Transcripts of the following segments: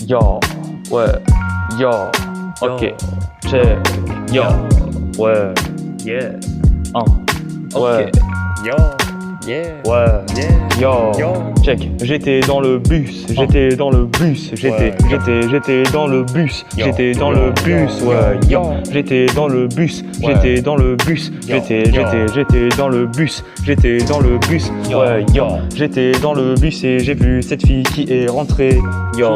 Yo, ouais, yo, ok, check, yo, ouais, Yeah. ouais, Yo. Yeah. ouais, Yeah. yo, Yo. check. J'étais dans le bus, j'étais dans le bus, j'étais dans le bus, j'étais dans le bus, ouais, yo. J'étais dans le bus, j'étais dans le bus, j'étais dans le bus, j'étais dans le bus, ouais, yo. J'étais dans le bus et j'ai vu cette fille qui est rentrée, yo.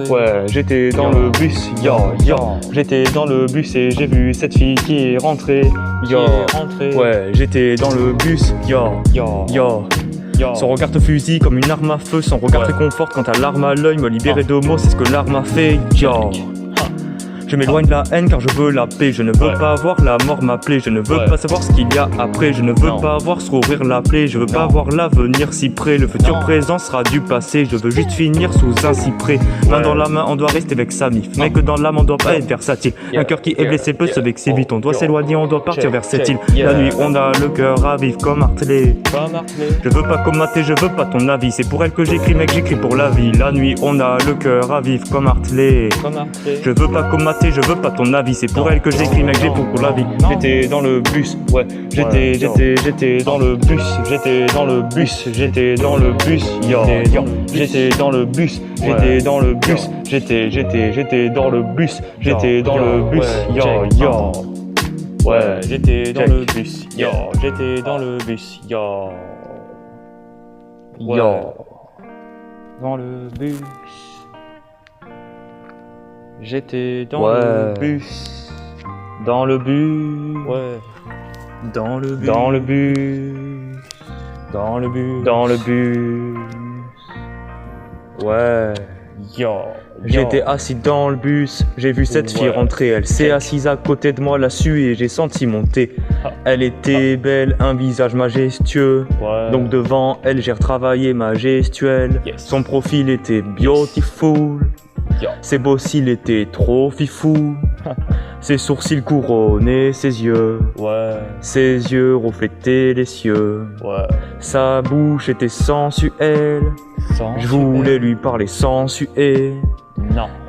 Ouais, j'étais dans le bus, yo, yo. J'étais dans le bus et j'ai vu cette fille qui est rentrée, yo. Ouais, j'étais dans le bus, yo, yo. Son regard te fusille comme une arme à feu, son regard te conforte quand t'as l'arme à l'œil. Me libérer de mots, c'est ce que l'arme a fait, yo. Je m'éloigne de la haine car je veux la paix. Je ne veux pas voir la mort m'appeler. Je ne veux pas savoir ce qu'il y a après. Je ne veux pas voir se rouvrir la plaie. Je veux pas voir l'avenir si près. Le futur présent sera du passé. Je veux juste finir sous un cyprès. Main dans la main, on doit rester avec sa mif. Mais que dans l'âme, on doit pas être versatile. Un cœur qui est blessé peut se vexer vite. On doit s'éloigner, on doit partir vers cette île. La nuit, on a le cœur à vivre comme martelé. Je veux pas commenter, je veux pas ton avis. C'est pour elle que j'écris, mec, j'écris pour la vie. La nuit, on a le cœur à vivre comme martelé. Je veux pas commenter, je veux pas ton avis, c'est pour elle que j'écris, mec, j'ai pour la vie. J'étais dans le bus, ouais, j'étais dans le bus, j'étais dans le bus, j'étais dans le bus, yo, j'étais dans le bus, j'étais dans le bus, j'étais dans le bus, j'étais dans le bus, yo, yo. Ouais, j'étais dans le bus, yo, j'étais dans le bus, yo. Yo. Dans le bus. J'étais dans le bus, dans le bus, dans le bus, dans le bus, dans le bus, dans le bus, ouais, yo. J'étais assis dans le bus, j'ai vu cette fille rentrer, elle s'est assise à côté de moi, l'a su et j'ai senti monter. Elle était belle, un visage majestueux, donc devant elle j'ai retravaillé ma gestuelle. Son profil était beautiful. Ses beaux cils étaient trop fifou. Ses sourcils couronnaient ses yeux. Ses yeux reflétaient les cieux. Sa bouche était sensuelle. Je voulais lui parler sans suer.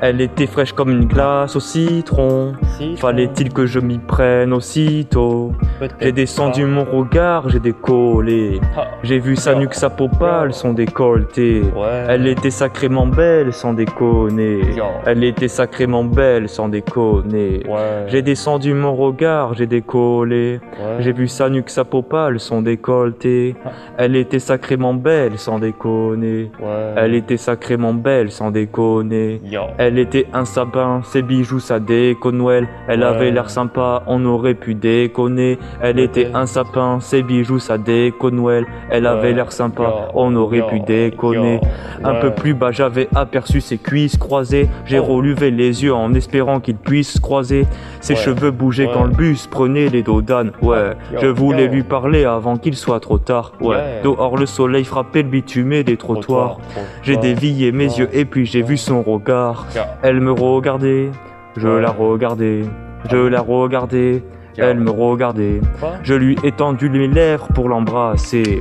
Elle était fraîche comme une glace au citron. Fallait-il que je m'y prenne aussitôt? J'ai descendu mon regard, j'ai décollé. J'ai vu sa nuque, sa peau pâle, son décolleté. Elle était sacrément belle, sans déconner. Elle était sacrément belle, sans déconner. J'ai descendu mon regard, j'ai décollé. J'ai vu sa nuque, sa peau pâle, son décolleté. Elle était sacrément belle, sans déconner. Elle était sacrément belle, sans déconner. Elle était un sapin, ses bijoux ça déconne. Elle avait l'air sympa, on aurait pu déconner. Elle était un sapin, ses bijoux ça déconne. Elle avait l'air sympa, on aurait pu déconner. Un peu plus bas j'avais aperçu ses cuisses croisées. J'ai relevé les yeux en espérant qu'ils puissent se croiser. Ses cheveux bougeaient quand le bus prenait les dos d'âne. Je voulais lui parler avant qu'il soit trop tard. Dehors le soleil frappait le bitume des trottoirs. J'ai dévié mes yeux et puis j'ai vu son regard. Elle me regardait, je la regardais, je la regardais, elle me regardait. Je lui ai tendu mes lèvres pour l'embrasser,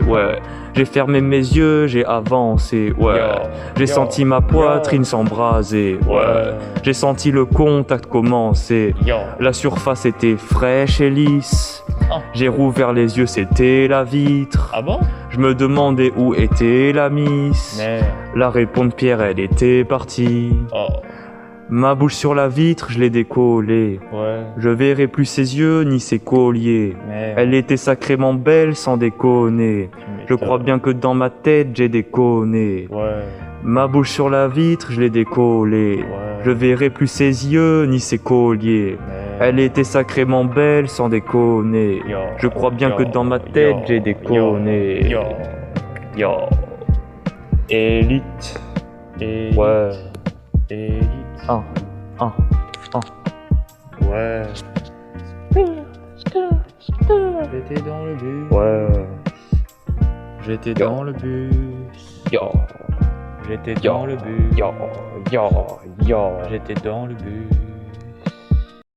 J'ai fermé mes yeux, j'ai avancé, J'ai senti ma poitrine s'embraser, J'ai senti le contact commencer. La surface était fraîche et lisse. J'ai rouvert les yeux, c'était la vitre. Je me demandais où était la miss. La réponse Pierre, elle était partie. Ma bouche sur la vitre, je l'ai décollée. Je verrai plus ses yeux ni ses colliers. Elle était sacrément belle, sans déconner. Je crois bien que dans ma tête, j'ai déconné. Ma bouche sur la vitre, je l'ai décollée. Je verrai plus ses yeux ni ses colliers. Elle était sacrément belle, sans déconner. Je crois bien que dans ma tête, j'ai déconné. Élite. Élite. J'étais dans le bus. J'étais dans le bus. J'étais dans le bus. J'étais dans le bus. J'étais dans le bus.